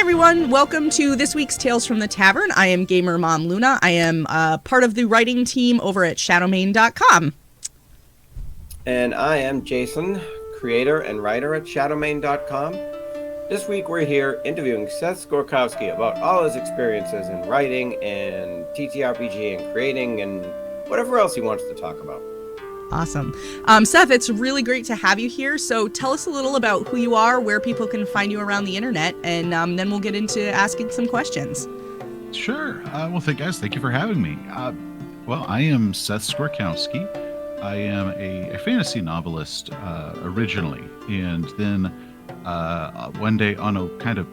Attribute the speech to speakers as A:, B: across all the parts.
A: everyone. Welcome to this week's Tales from the Tavern. I am GamerMomLuna. I am part of the writing team over at Shadomain.com.
B: And I am Jason, creator and writer at Shadomain.com. This week we're here interviewing Seth Skorkowsky about all his experiences in writing and TTRPG and creating and whatever else he wants to talk about.
A: Awesome. Seth, it's really great to have you here. So tell us a little about who you are, where people can find you around the internet, and then we'll get into asking some questions.
C: Sure. Well, thank you for having me. Well, I am Seth Skorkowski. I am a fantasy novelist originally, and then one day on a kind of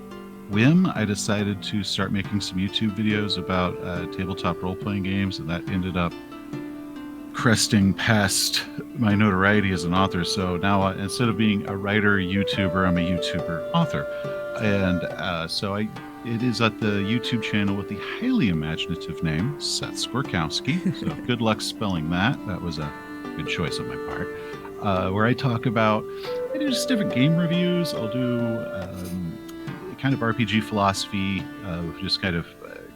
C: whim, I decided to start making some YouTube videos about tabletop role-playing games, and that ended up cresting past my notoriety as an author. So now instead of being a writer YouTuber, I'm a YouTuber author, and it is at the YouTube channel with the highly imaginative name Seth Skorkowski. So good luck spelling that. That was a good choice on my part. Where I talk about, I do just different game reviews. I'll do kind of RPG philosophy, just kind of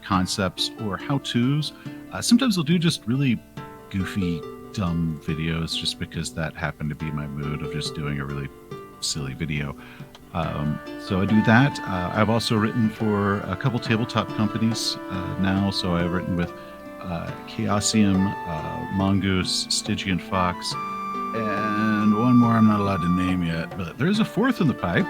C: concepts or how-tos. Sometimes I'll do just really goofy, dumb videos just because that happened to be my mood of just doing a really silly video. So I do that. I've also written for a couple tabletop companies now. So I've written with Chaosium, Mongoose, Stygian Fox, and one more I'm not allowed to name yet, but there's a fourth in the pipe.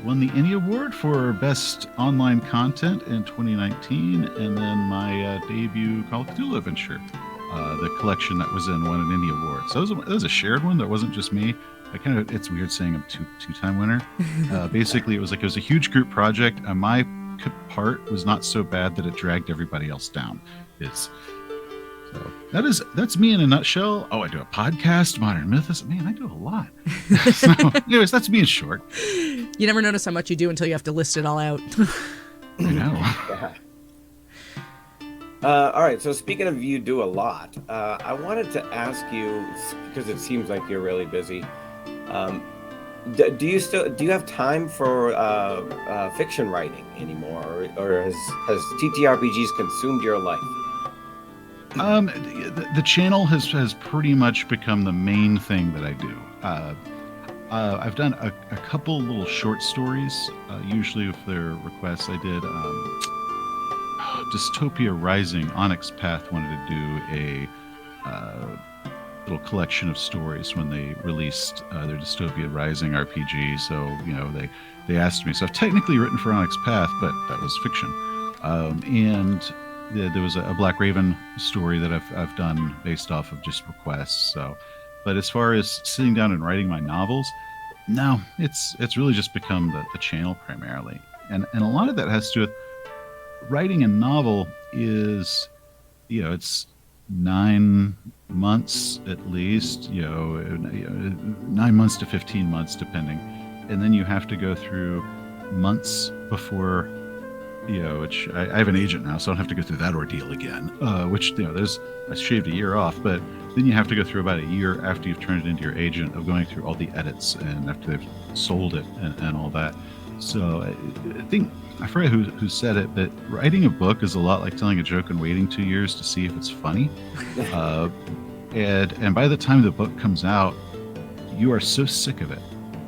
C: Won the ENnie Award for Best Online Content in 2019, and then my debut Call of Cthulhu adventure, the collection that was in, won an ENnie Award. So it was a shared one. That wasn't just me. It's weird saying I'm two-time winner. Basically, it was a huge group project, and my part was not so bad that it dragged everybody else down. So that's me in a nutshell. Oh, I do a podcast, Modern Mythos. Man, I do a lot. So, anyways, that's me in short.
A: You never notice how much you do until you have to list it all out.
C: I know.
B: Yeah. All right. So speaking of you do a lot, I wanted to ask you, because it seems like you're really busy. Do you have time for fiction writing anymore, or has TTRPGs consumed your life?
C: The channel has pretty much become the main thing that I do. I've done a couple little short stories, usually if they're requests. I did Dystopia Rising. Onyx Path wanted to do a little collection of stories when they released their Dystopia Rising RPG. So they asked me. So I've technically written for Onyx Path, but that was fiction. And there was a Black Raven story that I've done based off of just requests. So, but as far as sitting down and writing my novels, no, it's really just become the channel primarily, and a lot of that has to do with writing a novel is, it's 9 months at least, 9 months to 15 months depending, and then you have to go through months before. Which I have an agent now, so I don't have to go through that ordeal again. I shaved a year off, but then you have to go through about a year after you've turned it into your agent of going through all the edits and after they've sold it and all that. So I think, I forget who said it, but writing a book is a lot like telling a joke and waiting 2 years to see if it's funny. And by the time the book comes out, you are so sick of it.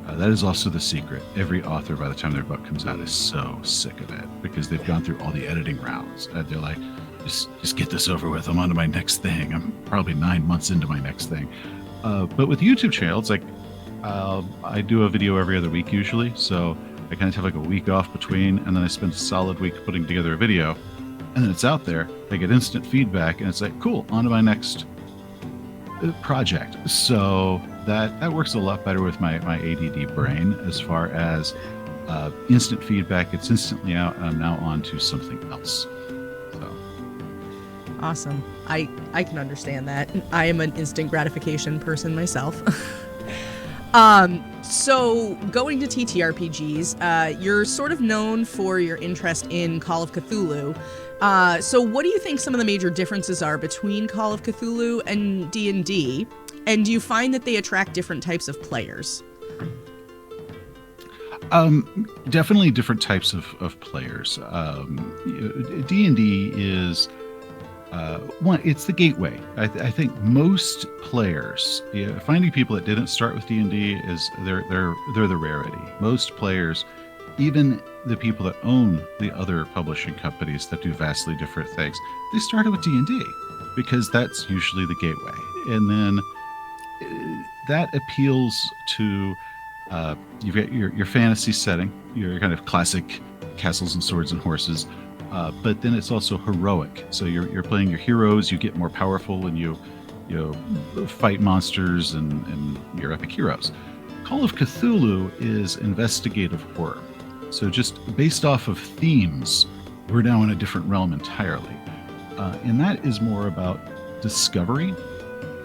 C: That is also the secret. Every author, by the time their book comes out, is so sick of it because they've gone through all the editing rounds. They're like, just get this over with. I'm on to my next thing. I'm probably 9 months into my next thing. But with YouTube channel, it's like I do a video every other week usually. So I kind of have like a week off between, and then I spend a solid week putting together a video. And then it's out there. I get instant feedback, and it's like, cool, on to my next project. So that works a lot better with my ADD brain as far as instant feedback. It's instantly out, and I'm now on to something else. So.
A: Awesome. I can understand that. I am an instant gratification person myself. So going to TTRPGs, you're sort of known for your interest in Call of Cthulhu. So what do you think some of the major differences are between Call of Cthulhu and D&D? And do you find that they attract different types of players?
C: Definitely different types of players. D&D is one. It's the gateway. I think most players, finding people that didn't start with D&D is they're the rarity. Most players, even the people that own the other publishing companies that do vastly different things, they started with D&D because that's usually the gateway, and then that appeals to. You've got your fantasy setting, your kind of classic castles and swords and horses, but then it's also heroic. So you're playing your heroes. You get more powerful, and you fight monsters, and you're epic heroes. Call of Cthulhu is investigative horror. So just based off of themes, we're now in a different realm entirely, and that is more about discovery,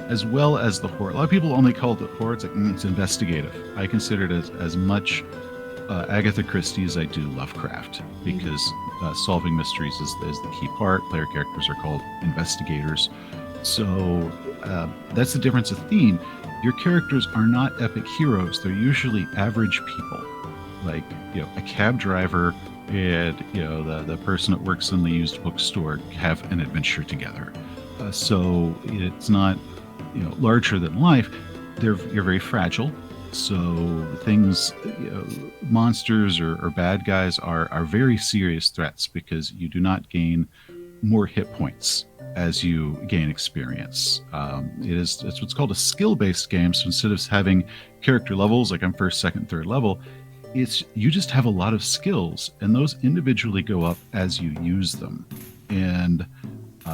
C: as well as the horror. A lot of people only call it horror. It's like, it's investigative. I consider it as much Agatha Christie as I do Lovecraft, because solving mysteries is the key part. Player characters are called investigators. So that's the difference of theme. Your characters are not epic heroes. They're usually average people, like a cab driver and the person that works in the used bookstore have an adventure together. So it's not larger than life. You're very fragile. So things, monsters or bad guys are very serious threats, because you do not gain more hit points as you gain experience. It's what's called a skill-based game. So instead of having character levels, like I'm first, second, third level, you just have a lot of skills, and those individually go up as you use them. And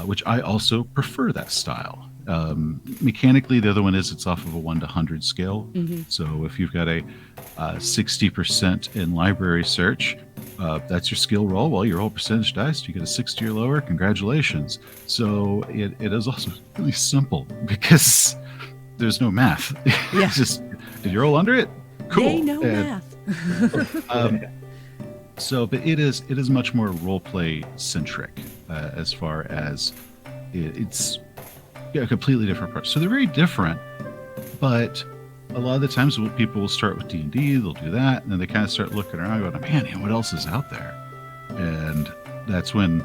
C: which I also prefer that style. Mechanically, the other one is it's off of a 1 to 100 scale. Mm-hmm. So if you've got a 60% in library search, that's your skill roll. Well, your roll percentage dice, you get a 60 or lower, congratulations. So it is also really simple because there's no math. Yeah. Just, did you roll under it? Cool.
A: They know math.
C: But it is much more role play centric as far as it's a completely different approach. So they're very different, but a lot of the times people will start with D&D, they'll do that, and then they kind of start looking around going, man, what else is out there? And that's when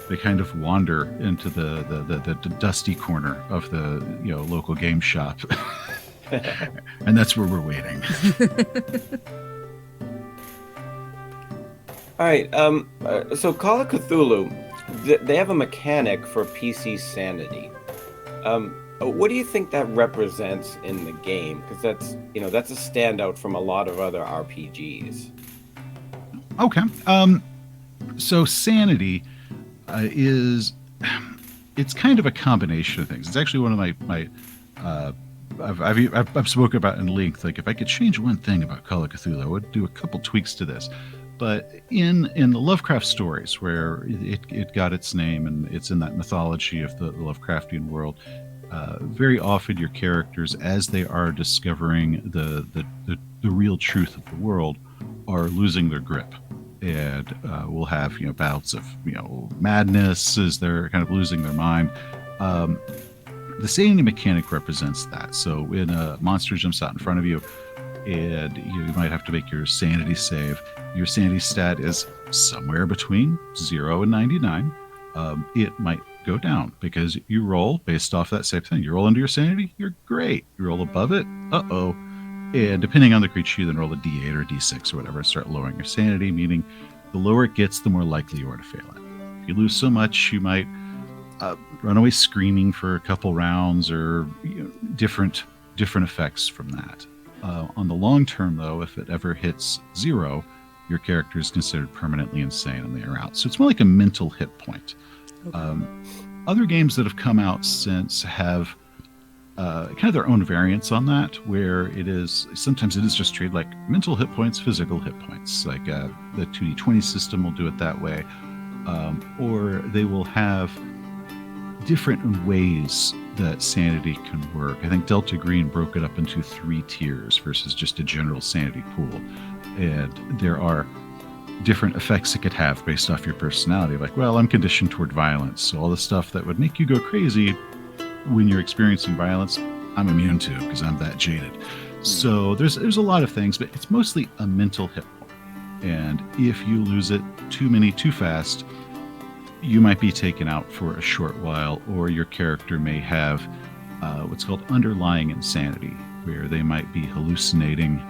C: they kind of wander into the dusty corner of the local game shop. And that's where we're waiting.
B: All right. So Call of Cthulhu, they have a mechanic for PC sanity. What do you think that represents in the game? Because that's a standout from a lot of other RPGs.
C: Okay. So sanity it's kind of a combination of things. It's actually one of my I've spoken about in length. Like, if I could change one thing about Call of Cthulhu, I would do a couple tweaks to this. But in the Lovecraft stories, where it got its name, and it's in that mythology of the Lovecraftian world, very often your characters, as they are discovering the real truth of the world, are losing their grip, and will have bouts of madness as they're kind of losing their mind. The sanity mechanic represents that. So when a monster jumps out in front of you, and you might have to make your sanity save. Your sanity stat is somewhere between 0 and 99. It might go down because you roll based off that same thing. You roll under your sanity, you're great. You roll above it, uh-oh. And depending on the creature, you then roll a D8 or D6 or whatever and start lowering your sanity, meaning the lower it gets, the more likely you are to fail it. If you lose so much, you might run away screaming for a couple rounds, or different effects from that. On the long term, though, if it ever hits 0, your character is considered permanently insane and they are out. So it's more like a mental hit point. Okay. Other games that have come out since have kind of their own variants on that, where sometimes it is just treated like mental hit points, physical hit points. Like the 2d20 system will do it that way. Or they will have different ways that sanity can work. I think Delta Green broke it up into 3 tiers versus just a general sanity pool. And there are different effects it could have based off your personality. Like, well, I'm conditioned toward violence, so all the stuff that would make you go crazy when you're experiencing violence, I'm immune to because I'm that jaded. So there's a lot of things, but it's mostly a mental hit point. And if you lose it too many too fast, you might be taken out for a short while, or your character may have what's called underlying insanity, where they might be hallucinating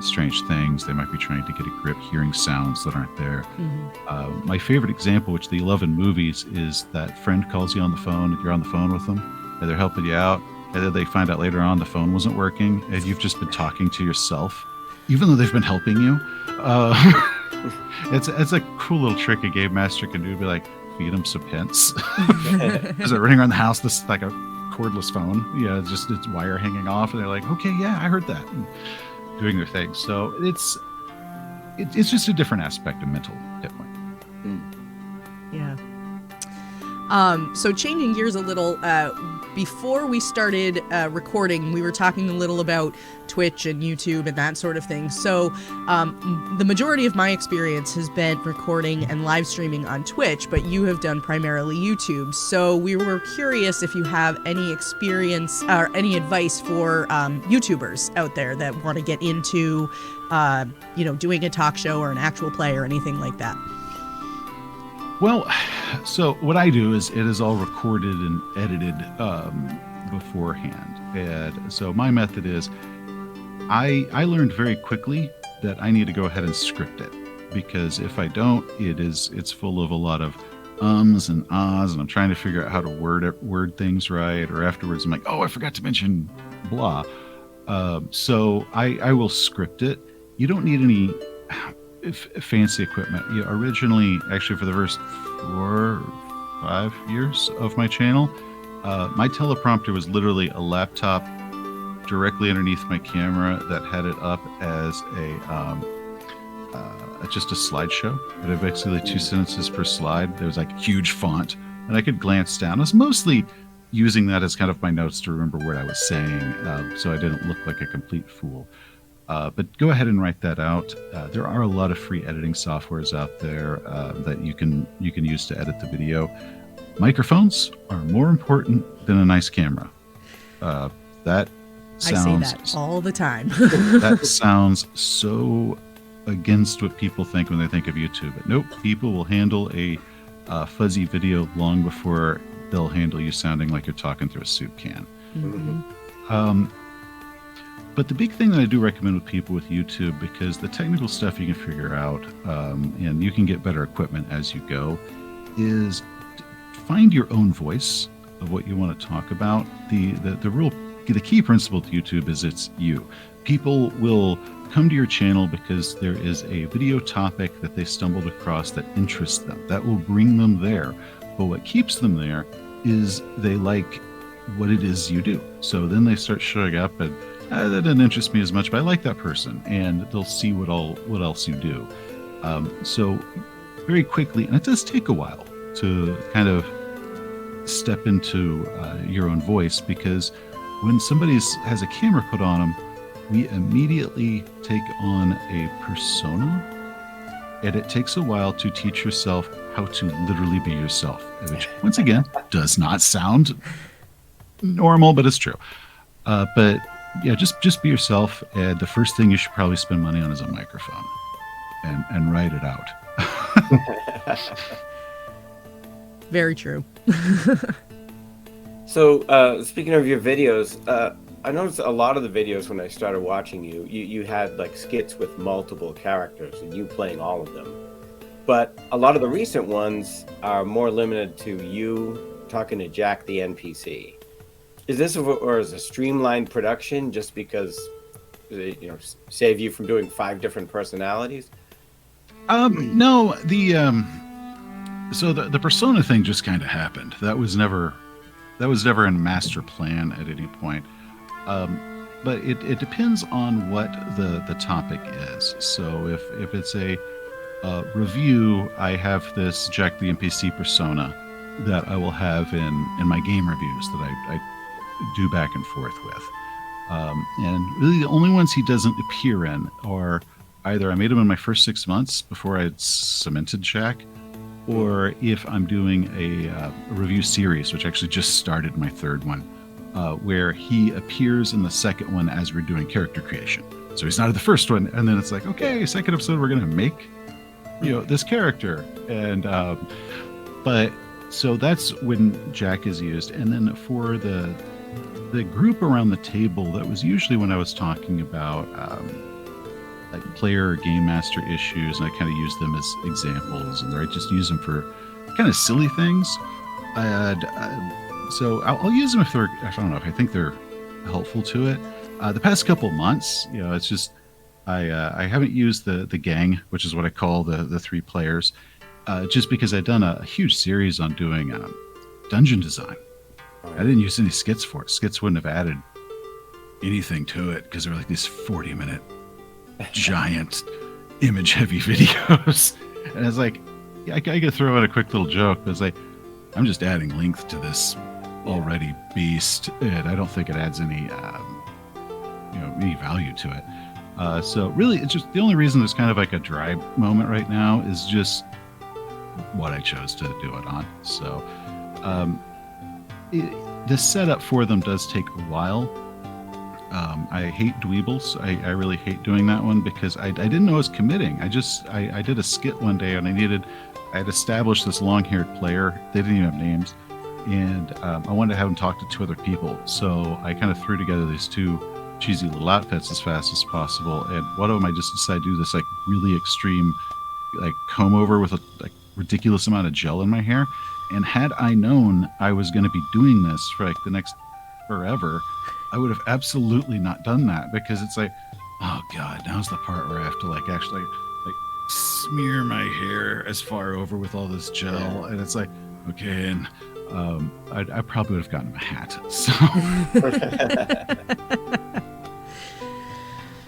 C: strange things. They might be trying to get a grip, hearing sounds that aren't there. My favorite example, which they love in movies, is that friend calls you on the phone, you're on the phone with them, and they're helping you out, and then they find out later on the phone wasn't working, and you've just been talking to yourself, even though they've been helping you. It's a cool little trick a game master can do, to be like, feed them some hints. Is it running around the house, this like a cordless phone? Yeah, just its wire hanging off, and they're like, okay, yeah, I heard that. And doing their thing. So it's just a different aspect of mental hit point.
A: Yeah. So changing gears a little, before we started recording, we were talking a little about Twitch and YouTube and that sort of thing. So the majority of my experience has been recording and live streaming on Twitch, but you have done primarily YouTube. So we were curious if you have any experience or any advice for YouTubers out there that want to get into, doing a talk show or an actual play or anything like that.
C: Well, so what I do is it is all recorded and edited beforehand. And so my method is I learned very quickly that I need to go ahead and script it, because if I don't, it's full of a lot of ums and ahs, and I'm trying to figure out how to word things right, or afterwards I'm like, oh, I forgot to mention blah. So I will script it. You don't need any fancy equipment. Originally, actually, for the first 4 or 5 years of my channel, my teleprompter was literally a laptop directly underneath my camera that had it up as just a slideshow. It had basically 2 sentences per slide. There was like huge font, and I could glance down. I was mostly using that as kind of my notes to remember what I was saying, so I didn't look like a complete fool. But go ahead and write that out. There are a lot of free editing softwares out there that you can use to edit the video. Microphones are more important than a nice camera. That sounds,
A: I say that all the time.
C: That sounds so against what people think when they think of YouTube. But nope, people will handle a fuzzy video long before they'll handle you sounding like you're talking through a soup can. But the big thing that I do recommend with people with YouTube, because the technical stuff you can figure out, and you can get better equipment as you go, is find your own voice of what you want to talk about. The key principle to YouTube is it's you. People will come to your channel because there is a video topic that they stumbled across that interests them. That will bring them there. But what keeps them there is they like what it is you do. So then they start showing up and that didn't interest me as much, but I like that person, and they'll see what else you do. So very quickly, and it does take a while to kind of step into your own voice, because when somebody has a camera put on them, we immediately take on a persona, and it takes a while to teach yourself how to literally be yourself, which once again does not sound normal, but it's true. But yeah, just be yourself, and the first thing you should probably spend money on is a microphone, and write it out.
A: Very true.
B: So, speaking of your videos, I noticed a lot of the videos when I started watching you had like skits with multiple characters and you playing all of them. But a lot of the recent ones are more limited to you talking to Jack the NPC. Is this or is a streamlined production just because, save you from doing 5 different personalities?
C: No, so the persona thing just kind of happened. That was never in master plan at any point. But it depends on what the topic is. So if it's a review, I have this Jack the NPC persona that I will have in my game reviews that I do back and forth with. And really the only ones he doesn't appear in are either I made him in my first 6 months before I had cemented Jack, or if I'm doing a review series, which actually just started my 3rd one, where he appears in the 2nd one as we're doing character creation. So he's not in the first one. And then it's like, okay, second episode, we're going to make, this character. And, but so that's when Jack is used. And then for the group around the table, that was usually when I was talking about, like player or game master issues, and I kind of use them as examples, and I just use them for kind of silly things. And so I'll use them if they're, I don't know, if I think they're helpful to it. The past couple months, it's just I haven't used the gang, which is what I call the 3 players, just because I've done a huge series on doing dungeon design. I didn't use any skits for it. Skits wouldn't have added anything to it because they were like these 40-minute giant image-heavy videos. And I was like, I could throw in a quick little joke, but it's like, I'm just adding length to this already beast, and I don't think it adds any any value to it. So really, it's just the only reason there's kind of like a dry moment right now is just what I chose to do it on. So the setup for them does take a while. I hate dweebles. I really hate doing that one because I didn't know I was committing. I did a skit one day and I had established this long-haired player. They didn't even have names. And I wanted to have them talk to 2 other people. So I kind of threw together these 2 cheesy little outfits as fast as possible. And one of them, I just decided to do this like really extreme like comb over with a like ridiculous amount of gel in my hair. And had I known I was going to be doing this for like the next forever, I would have absolutely not done that, because it's like, oh God, now's the part where I have to like actually like smear my hair as far over with all this gel. And it's like, okay, and I probably would have gotten a hat. So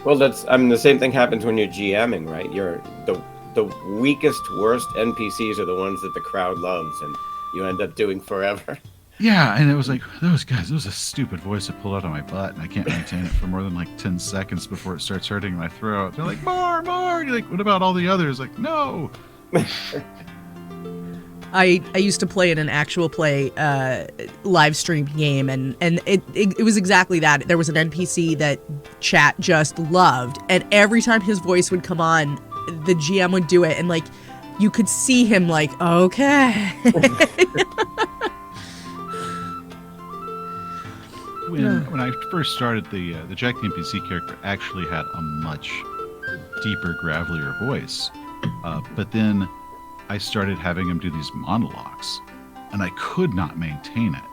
B: well, the same thing happens when you're GMing, right? You're the weakest, worst NPCs are the ones that the crowd loves, and you end up doing forever.
C: Yeah, and it was like, those guys, it was a stupid voice that pulled out of my butt, and I can't maintain it for more than like 10 seconds before it starts hurting my throat. They're like, more! You're like, what about all the others? Like, no!
A: I used to play in an actual play live streamed game, and it was exactly that. There was an NPC that chat just loved, and every time his voice would come on, the GM would do it, and like you could see him like, okay.
C: When I first started, the Jack the NPC character actually had a much deeper, gravelier voice, but then I started having him do these monologues, and I could not maintain it.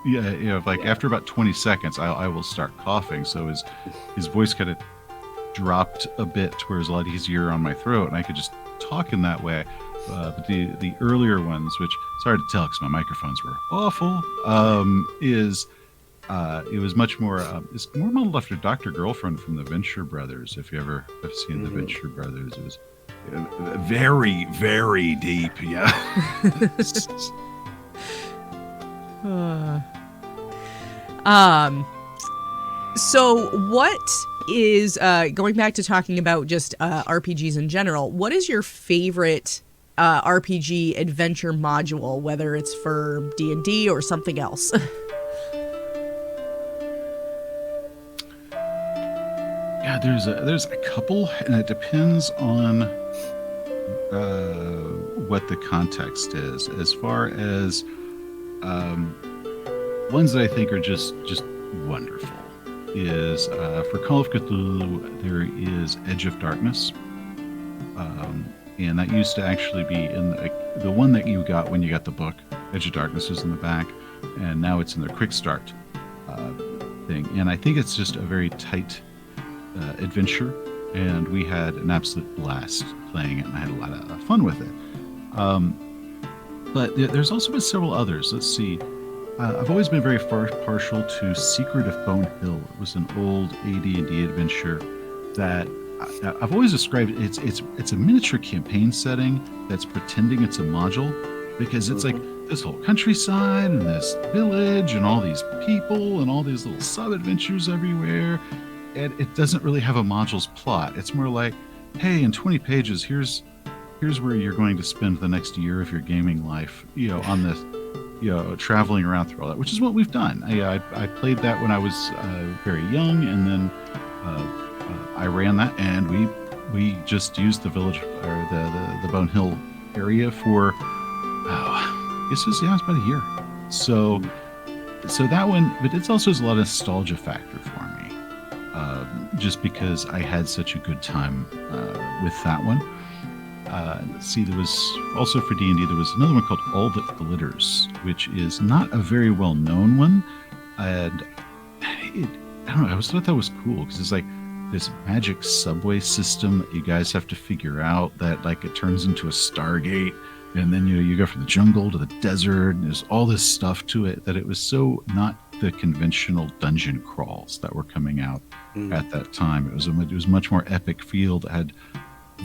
C: After about 20 seconds, I will start coughing. So his voice kind of dropped a bit to where it was a lot easier on my throat, and I could just talk in that way. But the earlier ones, which it's hard to tell because my microphones were awful, it was much more. It's more modeled after Dr. Girlfriend from the Venture Brothers. If you ever have seen the Venture Brothers, it was very, very deep. Yeah.
A: So what is going back to talking about just RPGs in general? What is your favorite RPG adventure module, whether it's for D&D or something else?
C: Yeah, there's a couple, and it depends on what the context is. As far as ones that I think are just wonderful is for Call of Cthulhu, there is Edge of Darkness, and that used to actually be in the one that you got when you got the book. Edge of Darkness was in the back, and now it's in the quick start thing. And I think it's just a very tight adventure, and we had an absolute blast playing it, and I had a lot of fun with it. But there's also been several others. Let's see. I've always been very partial to Secret of Bone Hill. It was an old AD&D adventure that I've always described. It's a miniature campaign setting that's pretending it's a module, because it's like this whole countryside and this village and all these people and all these little sub-adventures everywhere. And it doesn't really have a module's plot. It's more like, hey, in 20 pages, here's where you're going to spend the next year of your gaming life, on this, traveling around through all that, which is what we've done. I played that when I was very young, and then I ran that, and we just used the village or the Bone Hill area for it's about a year. So that one, but it's also has a lot of nostalgia factor for me, just because I had such a good time with that one. Let's see, there was also for D&D, there was another one called All That Glitters, which is not a very well-known one, and I don't know, I always thought that was cool because it's like this magic subway system that you guys have to figure out that like it turns into a Stargate, and then you go from the jungle to the desert, and there's all this stuff to it that it was so not the conventional dungeon crawls that were coming out at that time. It was much more epic feel that had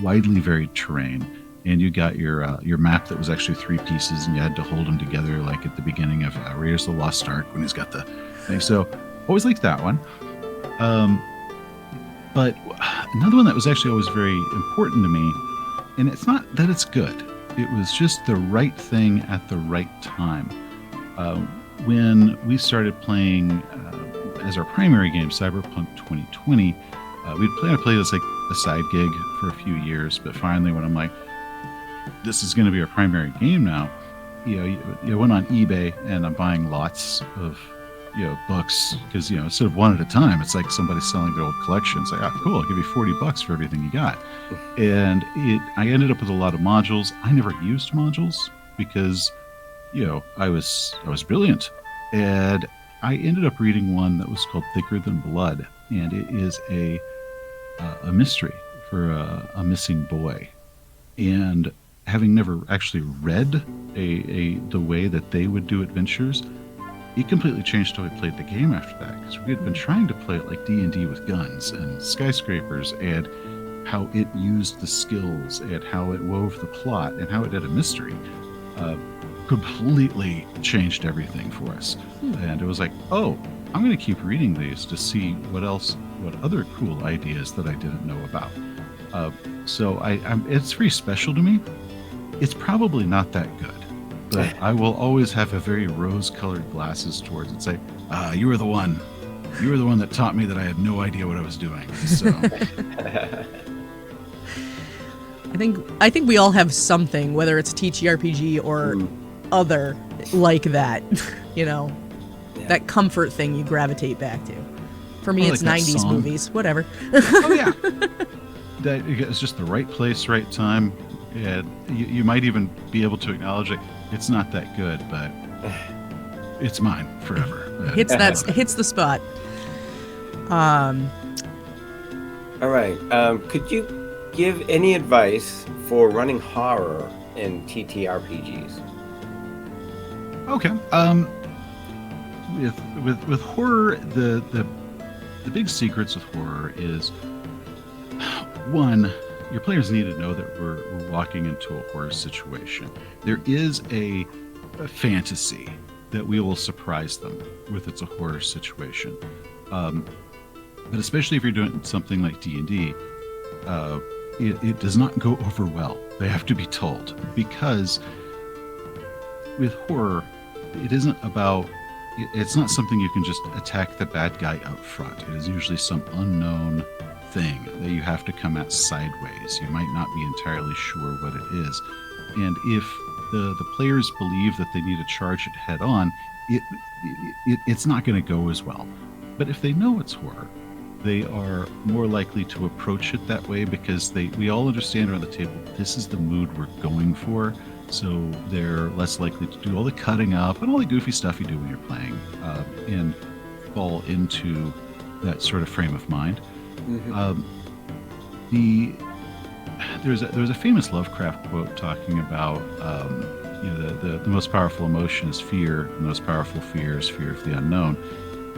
C: widely varied terrain, and you got your map that was actually 3 pieces, and you had to hold them together like at the beginning of Raiders of the Lost Ark when he's got the thing. So always liked that one. But another one that was actually always very important to me, and it's not that it's good, it was just the right thing at the right time. When we started playing as our primary game, Cyberpunk 2020, we'd planned to play this like a side gig for a few years, but finally when I'm like, this is going to be our primary game now, you went on eBay and I'm buying lots of books because instead of one at a time, it's like somebody selling their old collection. It's like, cool, I'll give you $40 for everything you got. And I ended up with a lot of modules. I never used modules because I was brilliant, and I ended up reading one that was called Thicker Than Blood, and it is a mystery for a missing boy. And having never actually read the way that they would do adventures, it completely changed how I played the game after that, because we had been trying to play it like D&D with guns and skyscrapers, and how it used the skills and how it wove the plot and how it did a mystery completely changed everything for us. And it was like, oh, I'm going to keep reading these to see what other cool ideas that I didn't know about. So it's very special to me. It's probably not that good, but I will always have a very rose-colored glasses towards it. Say, you were the one that taught me that I had no idea what I was doing. So
A: I think we all have something, whether it's a TTRPG or other like that, that comfort thing you gravitate back to. For me, it's like 90s movies, whatever.
C: Oh yeah, that it's just the right place, right time. And you might even be able to acknowledge it. It's not that good, but it's mine forever.
A: hits the spot.
B: All right. Could you give any advice for running horror in TTRPGs?
C: Okay. With horror, the big secrets of horror is, one, your players need to know that we're walking into a horror situation. There is a fantasy that we will surprise them with. It's a horror situation. But especially if you're doing something like D&D, it does not go over well. They have to be told, because with horror, it's not something you can just attack the bad guy up front. It is usually some unknown thing that you have to come at sideways. You might not be entirely sure what it is. And if the players believe that they need to charge it head on, it's not going to go as well. But if they know it's horror, they are more likely to approach it that way, because we all understand around the table, this is the mood we're going for. So they're less likely to do all the cutting up and all the goofy stuff you do when you're playing, and fall into that sort of frame of mind. Mm-hmm. There was a famous Lovecraft quote talking about the most powerful emotion is fear, and the most powerful fear is fear of the unknown.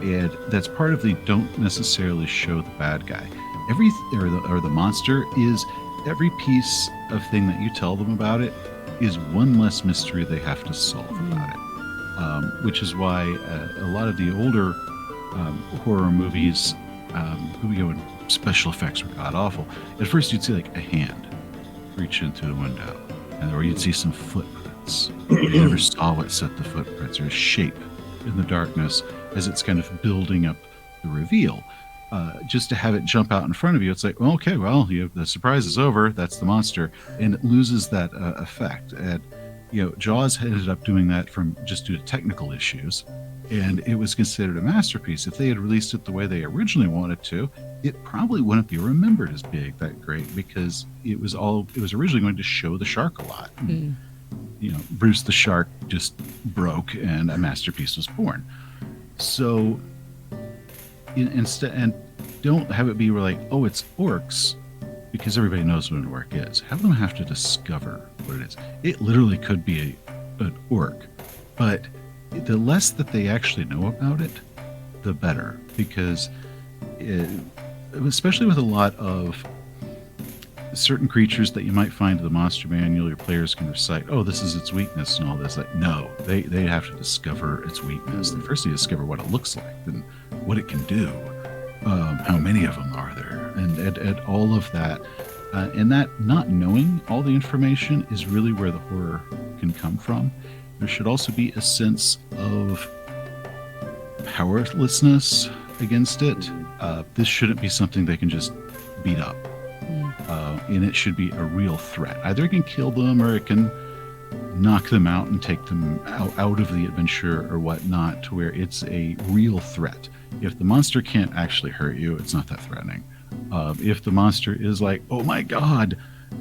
C: And that's part of the don't necessarily show the bad guy. Or the monster is every piece of thing that you tell them about it is one less mystery they have to solve about it. Which is why a lot of the older horror movies, when special effects were god awful, at first you'd see like a hand reach in through the window, or you'd see some footprints. You never saw what set the footprints, or a shape in the darkness as it's kind of building up the reveal. just to have it jump out in front of you. It's like, well, okay, well, the surprise is over. That's the monster, and it loses that effect. And Jaws ended up doing that from just due to technical issues, and it was considered a masterpiece. If they had released it the way they originally wanted to, it probably wouldn't be remembered as being that great, because it was originally going to show the shark a lot. Mm. Bruce the shark just broke, and a masterpiece was born. So instead, and don't have it be like, oh, it's orcs, because everybody knows what an orc is. Have them have to discover what it is. It literally could be an orc, but the less that they actually know about it, the better, because especially with a lot of certain creatures that you might find in the monster manual, your players can recite, oh, this is its weakness and all this. Like, no, they have to discover its weakness. They first need to discover what it looks like, then what it can do, how many of them are there, and all of that. And that not knowing all the information is really where the horror can come from. There should also be a sense of powerlessness against it. This shouldn't be something they can just beat up. And it should be a real threat. Either it can kill them, or it can knock them out and take them out of the adventure or whatnot, to where it's a real threat. If the monster can't actually hurt you, it's not that threatening. If the monster is like, oh my god,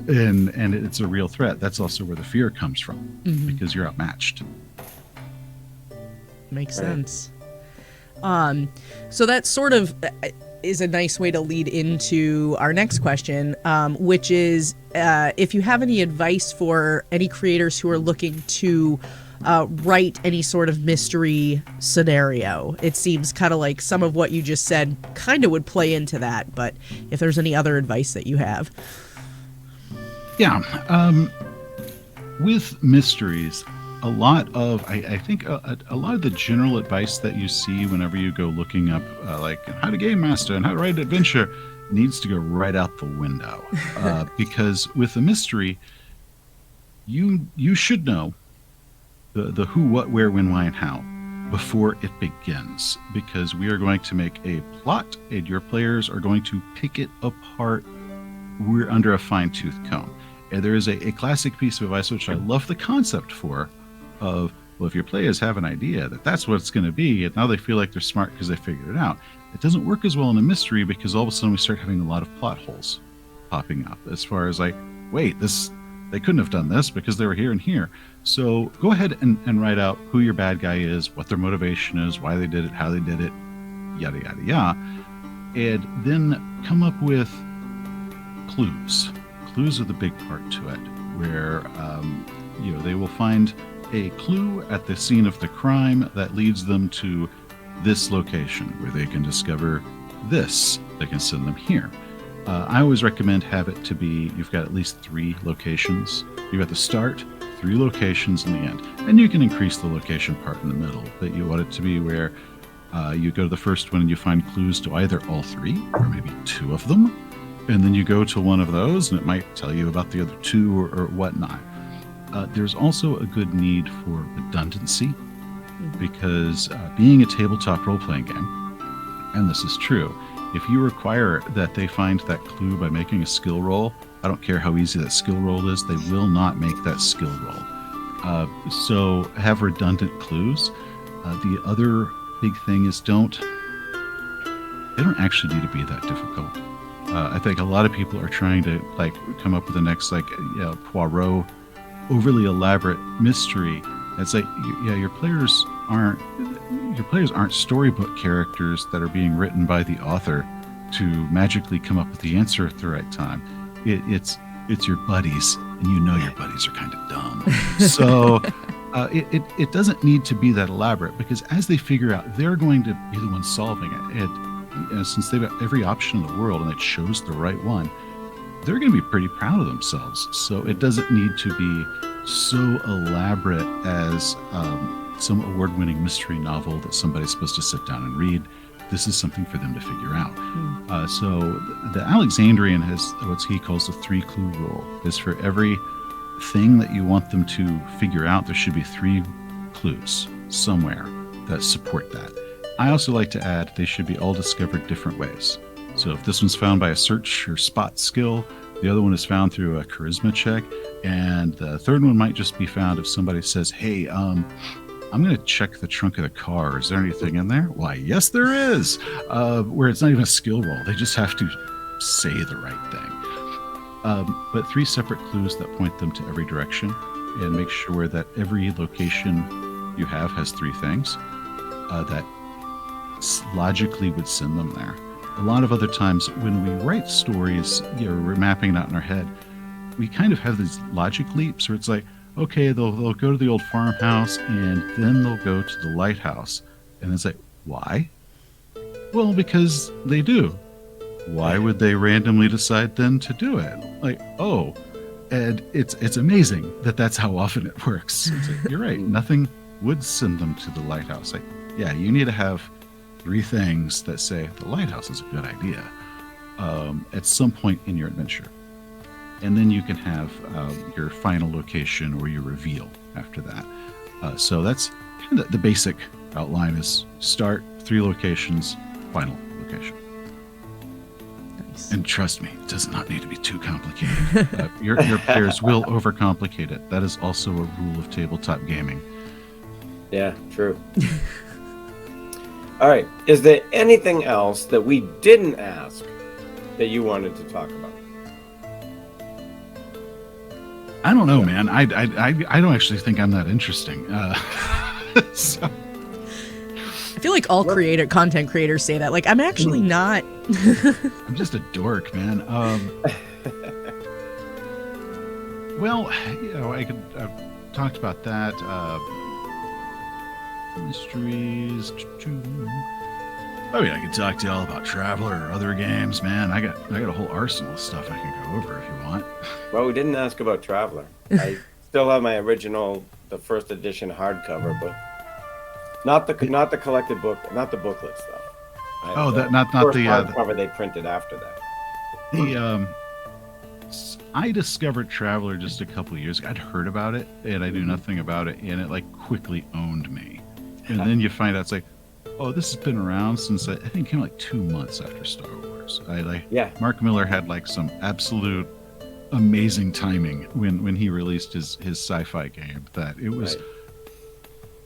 C: and it's a real threat, that's also where the fear comes from, because you're outmatched.
A: Makes sense. So that sort of is a nice way to lead into our next question, which is if you have any advice for any creators who are looking to write any sort of mystery scenario. It seems kind of like some of what you just said kind of would play into that, but if there's any other advice that you have.
C: Yeah. With mysteries, a lot of, I think a lot of the general advice that you see whenever you go looking up like how to game master and how to write an adventure needs to go right out the window. Because with a mystery, you should know the who, what, where, when, why, and how before it begins, because we are going to make a plot and your players are going to pick it apart. We're under a fine-tooth comb. And there is a classic piece of advice which I love the concept for, of, well, if your players have an idea that that's what it's going to be, and now they feel like they're smart because they figured it out, it doesn't work as well in a mystery, because all of a sudden we start having a lot of plot holes popping up, as far as like, wait, they couldn't have done this because they were here and here. So go ahead and write out who your bad guy is, what their motivation is, why they did it, how they did it, yada, yada, yada. And then come up with clues. Clues are the big part to it, where they will find a clue at the scene of the crime that leads them to this location, where they can discover this. They can send them here. I always recommend have it to be, you've got at least 3 locations. You've got the start, 3 locations in the end. And you can increase the location part in the middle, but you want it to be where you go to the first one and you find clues to either all 3 or maybe 2 of them. And then you go to one of those and it might tell you about the other 2 or whatnot. There's also a good need for redundancy, because being a tabletop role-playing game, and this is true, if you require that they find that clue by making a skill roll, I don't care how easy that skill roll is, they will not make that skill roll. So have redundant clues. The other big thing is they don't actually need to be that difficult. I think a lot of people are trying to like come up with the next Poirot overly elaborate mystery. It's like, your players aren't storybook characters that are being written by the author to magically come up with the answer at the right time. It's your buddies, and your buddies are kind of dumb. So it doesn't need to be that elaborate, because as they figure out, they're going to be the ones solving it. Since they've got every option in the world and they chose the right one, they're going to be pretty proud of themselves. So it doesn't need to be so elaborate as some award-winning mystery novel that somebody's supposed to sit down and read. This is something for them to figure out. So the Alexandrian has what he calls the 3-clue rule. Is for every thing that you want them to figure out, there should be 3 clues somewhere that support that. I also like to add they should be all discovered different ways. So if this one's found by a search or spot skill, the other one is found through a charisma check, and the third one might just be found if somebody says, "Hey, I'm going to check the trunk of the car. Is there anything in there?" Why, yes, there is. Where it's not even a skill roll. They just have to say the right thing. But 3 separate clues that point them to every direction, and make sure that every location you have has 3 things that logically would send them there. A lot of other times when we write stories, we're mapping it out in our head. We kind of have these logic leaps where it's like, okay, they'll go to the old farmhouse and then they'll go to the lighthouse. And it's like, why? Well, because they do. Why would they randomly decide then to do it? Like, oh, and it's amazing that that's how often it works. It's like, you're right. Nothing would send them to the lighthouse. Like, yeah, you need to have 3 things that say the lighthouse is a good idea at some point in your adventure. And then you can have your final location or your reveal after that. So that's kind of the basic outline is start, 3 locations, final location.
A: Nice.
C: And trust me, it does not need to be too complicated. Your players will overcomplicate it. That is also a rule of tabletop gaming.
B: Yeah, true. All right. Is there anything else that we didn't ask that you wanted to talk about?
C: I don't know, man. I don't actually think I'm that interesting. So.
A: I feel like all content creators say that. Like, I'm actually not.
C: I'm just a dork, man. Well, I've talked about that. Mysteries. I mean, I could talk to y'all about Traveler or other games, man. I got a whole arsenal of stuff I can go over if you want.
B: Well, we didn't ask about Traveler. I still have my original, the first edition hardcover, but not the collected book, not the booklet stuff.
C: Oh, that not the
B: hardcover they printed after that.
C: I discovered Traveler just a couple of years ago. I'd heard about it, and I knew nothing about it, and it like quickly owned me. And then you find out it's like, oh, this has been around since I think it came like 2 months after Star Wars. Mark Miller had like some absolute amazing timing when he released his sci-fi game that it was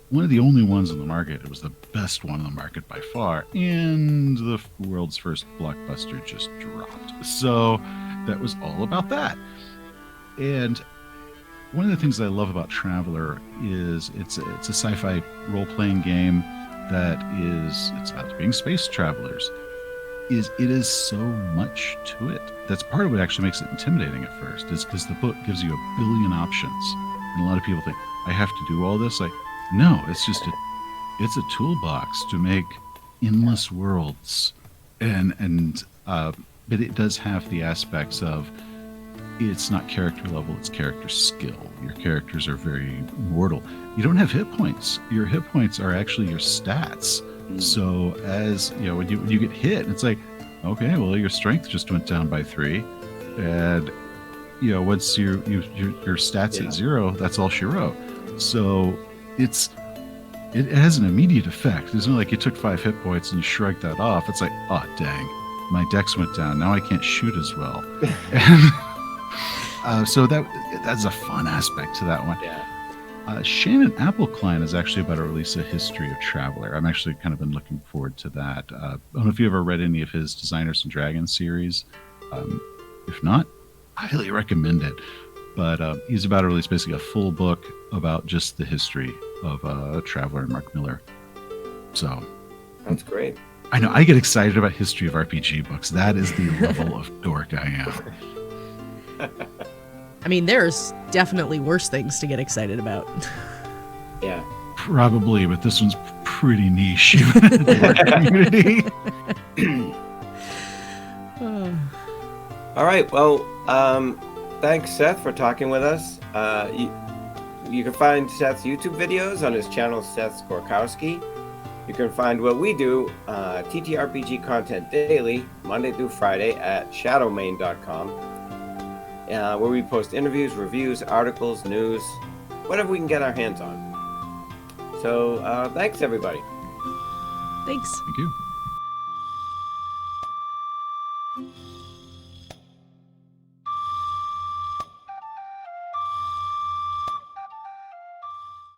C: one of the only ones in the market. It was the best one in the market by far, and the world's first blockbuster just dropped. So that was all about that. And one of the things I love about Traveler is it's a sci-fi role-playing game that it's about being space travelers. It is so much to it. That's part of what actually makes it intimidating at first, is because the book gives you a billion options. And a lot of people think, I have to do all this? Like, no, it's a toolbox to make endless worlds. But it does have the aspects of, it's not character level, it's character skill. Your characters are very mortal. You don't have hit points. Your hit points are actually your stats. So as when you get hit, it's like, okay, well, your strength just went down by 3, and once your stats at 0, that's all she wrote. So it has an immediate effect. It's not like you took 5 hit points and you shrugged that off. It's like, oh dang, my dex went down. Now I can't shoot as well. So that's a fun aspect to that one.
B: Yeah.
C: Shannon Applecline is actually about to release a history of Traveler. I'm actually kind of been looking forward to that. I don't know if you ever read any of his Designers and Dragons series. If not, I highly recommend it. But he's about to release basically a full book about just the history of Traveler and Mark Miller. So
B: that's great.
C: I know I get excited about history of RPG books. That is the level of dork I am.
A: I mean, there's definitely worse things to get excited about.
B: Yeah.
C: Probably, but this one's pretty niche in the community.
B: All right. Well, thanks, Seth, for talking with us. You can find Seth's YouTube videos on his channel, Seth Skorkowski. You can find what we do, TTRPG content daily, Monday through Friday at Shadomain.com, where we post interviews, reviews, articles, news, whatever we can get our hands on. So thanks, everybody.
A: Thanks.
C: Thank you.